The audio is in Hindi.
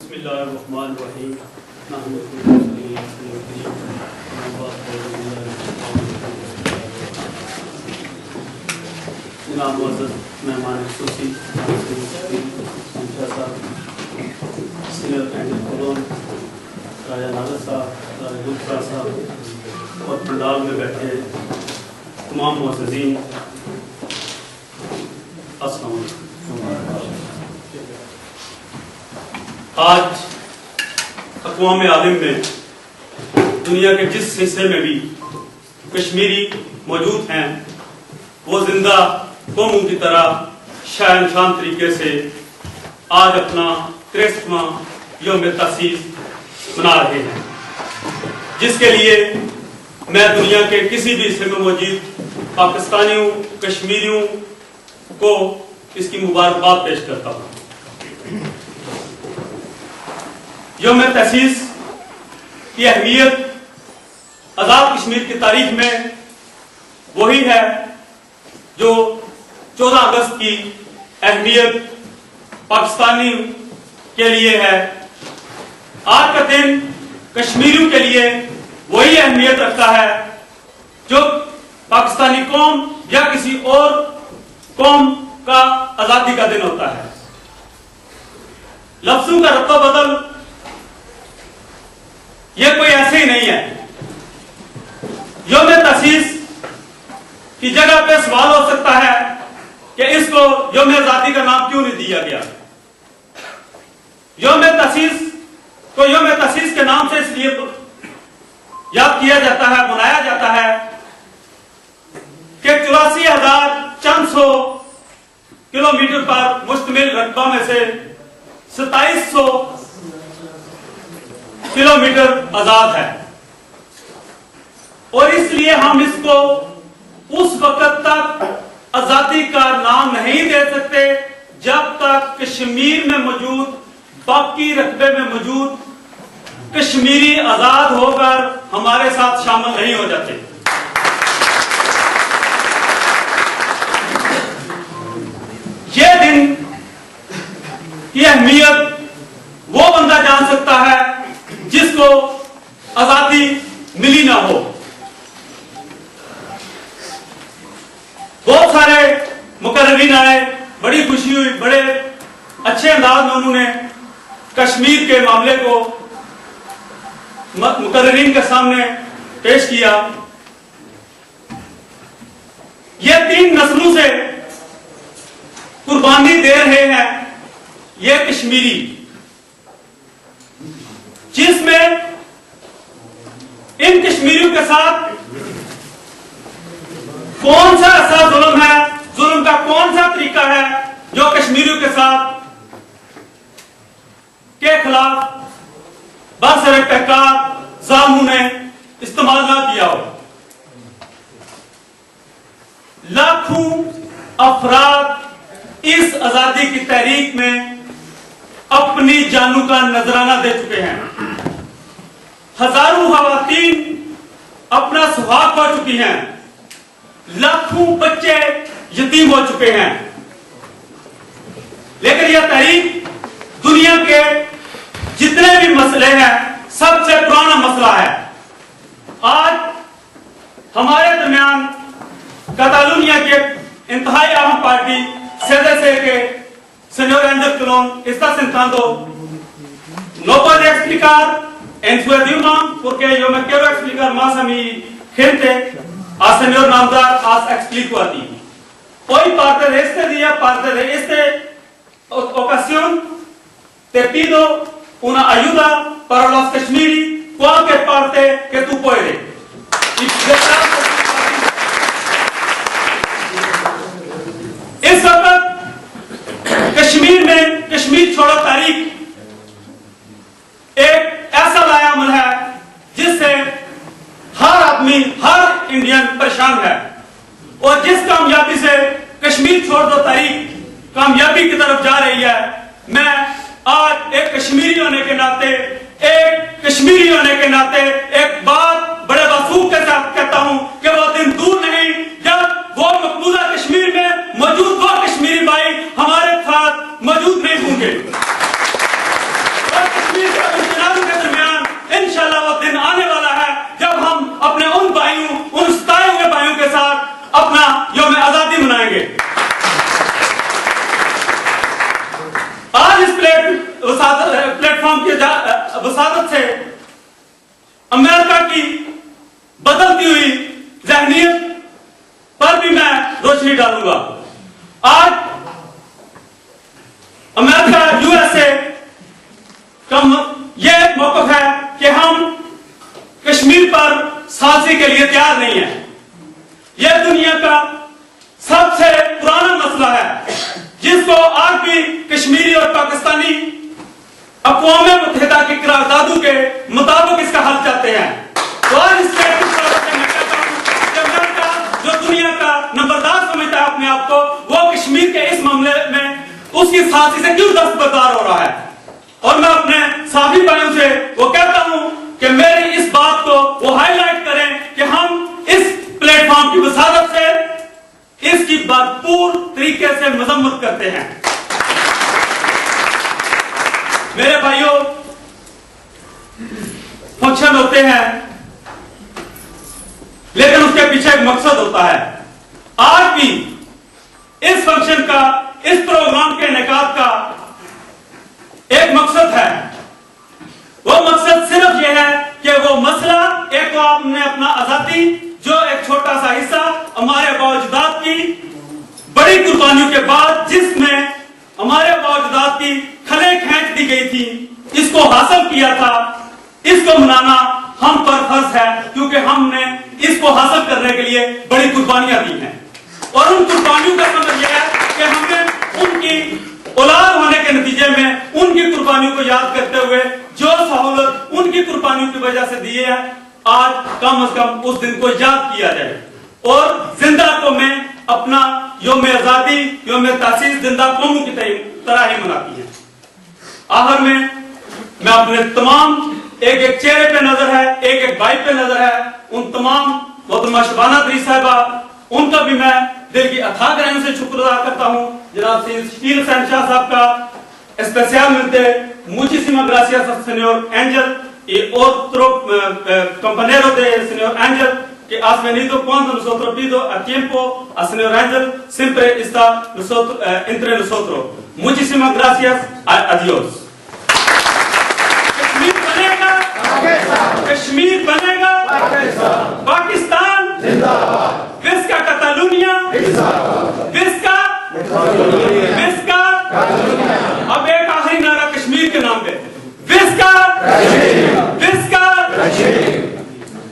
बिस्मिल्लाहिर्रहमानिर्रहीम। जनाब मुअज़्ज़ज़ मेहमान खुसूसी सीनियर कैंडिडेट कॉलोन राजा नाज़र साहब, राजा गुप्ता साहब और पंडाल में बैठे तमाम मुअज़्ज़ज़ीन, अस्सलाम वालेकुम। आज अक़वाम आलम में दुनिया के जिस हिस्से में भी कश्मीरी मौजूद हैं वो जिंदा कौमों की तरह शान तरीके से आज अपना 63वां यौम तसीस मना रहे हैं, जिसके लिए मैं दुनिया के किसी भी हिस्से में मौजूद पाकिस्तानियों कश्मीरियों को इसकी मुबारकबाद पेश करता हूँ। यौम तसीस की अहमियत आजाद कश्मीर की तारीख में वही है जो 14 अगस्त की अहमियत पाकिस्तानी के लिए है। आज का दिन कश्मीरियों के लिए वही अहमियत रखता है जो पाकिस्तानी कौम या किसी और कौम का आजादी का दिन होता है। लफ्जों का रत्ता बदल यह कोई ऐसे ही नहीं है। यौम तसीस की जगह पे सवाल हो सकता है कि इसको यौम आजादी का नाम क्यों नहीं दिया गया। यौम तसीस को यौम तसीस के नाम से इसलिए याद किया जाता है, मनाया जाता है कि 84,400 किलोमीटर पर मुश्तमिल रकबा में से 2700 किलोमीटर आजाद है और इसलिए हम इसको उस वक्त तक आजादी का नाम नहीं दे सकते जब तक कश्मीर में मौजूद बाकी रकबे में मौजूद कश्मीरी आजाद होकर हमारे साथ शामिल नहीं हो जाते। यह दिन की अहमियत वो बंदा जान सकता है जिसको आजादी मिली ना हो। बहुत सारे मुकर्ररीन आए, बड़ी खुशी हुई, बड़े अच्छे अंदाज में उन्होंने कश्मीर के मामले को मुकर्ररीन के सामने पेश किया। ये 3 नस्लों से कुर्बानी दे रहे हैं ये कश्मीरी, जिसमें इन कश्मीरियों के साथ कौन सा ऐसा जुल्म है, जुल्म का कौन सा तरीका है जो कश्मीरियों के साथ के खिलाफ बरसरे तहकीकात जालिमों ने इस्तेमाल ना किया हो। लाखों अफराद इस आजादी की तहरीक में अपनी जानों का नजराना दे चुके हैं। हजारों खवातीन अपना सुहाग खो चुकी हैं, लाखों बच्चे यतीम हो चुके हैं। लेकिन यह तहरीक दुनिया के जितने भी मसले हैं सबसे पुराना मसला है। आज हमारे दरमियान कातालुनिया की इंतहाई अहम party CDC que señor Andrés Colón está sentando. No puede explicar en su idioma porque yo me quiero explicar más a mi gente. Al señor Namdar as explico a ti. Hoy parte de este día, parte de esta ocasión, te pido una ayuda para los kashmiri, cualquier parte que tú puedes. इस वक्त कश्मीर में कश्मीर छोड़ो तारीख एक ऐसा लाया अमल है जिससे हर आदमी, हर इंडियन परेशान है और जिस कामयाबी से कश्मीर छोड़ दो तारीख कामयाबी की तरफ जा रही है, मैं आज एक कश्मीरी होने के नाते एक बात बड़े वसूख के साथ कहता हूं कि वो दिन दूर नहीं जब वो मकबूजा कश्मीर में मौजूद वो कश्मीरी भाई हमारे साथ मौजूद नहीं होंगे। भाइयों, उन सताए हुए भाइयों के साथ अपना यौम आजादी मनाएंगे। आज इस प्लेटफॉर्म की वसादत से अमेरिका की बदलती हुई ज़हनियत पर भी मैं रोशनी डालूंगा। आज अमेरिका, यूएसए का यह मौक़िफ़ है कि हम कश्मीर पर साज़ी के लिए तैयार नहीं है। यह दुनिया का सबसे पुराना मसला है जिसको आज भी कश्मीरी और पाकिस्तानी अक़वाम मुत्तहिदा की करारदादों के मुताबिक इसका हल चाहते हैं। तो आज इस जो दुनिया का नंबरदार समझता है अपने आप को, वो कश्मीर के इस मामले में उसकी साथी से क्यों दस्तबरदार हो रहा है। और मैं अपने साथी भाइयों से वो कहता हूं कि मेरी इस बात को वो हाईलाइट करें कि हम इस प्लेटफॉर्म की वसादत से इसकी भरपूर तरीके से मजम्मत करते हैं। मेरे भाइयों, फंक्शन होते हैं लेकिन उसके पीछे एक मकसद होता है। आज भी इस फंक्शन का, इस प्रोग्राम के इनेकाद का एक मकसद है। वो मकसद सिर्फ यह है कि वो मसला, एक तो आपने अपना आजादी, जो एक छोटा सा हिस्सा हमारे बावजूदात की बड़ी कुर्बानियों के बाद जिसमें हमारे बावजूदात की खलें खींच दी गई थी, इसको हासिल किया था, इसको मनाना हम पर फर्ज है क्योंकि हमने इसको हासिल करने के लिए बड़ी कुर्बानियां दी हैं। और उन कुर्बानियों का मतलब यह है कि हमने उनकी औलाद होने के नतीजे में उनकी कुर्बानियों को याद करते हुए जो सहूलत उनकी कुर्बानियों की वजह से दी है, आज कम से कम उस दिन को याद किया जाए। और जिंदा कौमें अपना यौम आजादी, यौम तासीस जिंदा कौमों की तरह ही मनाती है। आखिर में मैं अपने तमाम एक एक चेहरे पे नजर है, एक एक भाई पे नजर है, उन तमाम मोहतरमा शबाना दरी साहिबा, उनका भी मैं दिल की अथाह गहराइयों से शुक्र अदा करता हूं। जनाब शील शाह साहब का especialmente muchísimas gracias al señor Ángel y otro compañero de señor Ángel que has venido cuando nosotros pido a tiempo al señor Ángel siempre está entre nosotros. Muchísimas gracias. Adiós. Kashmir बनेगा, पाकिस्तान जिंदाबाद, विस्का कतालुनिया, विस्का, अब एक आखिरी नारा कश्मीर के नाम पे, विस्का, विस्का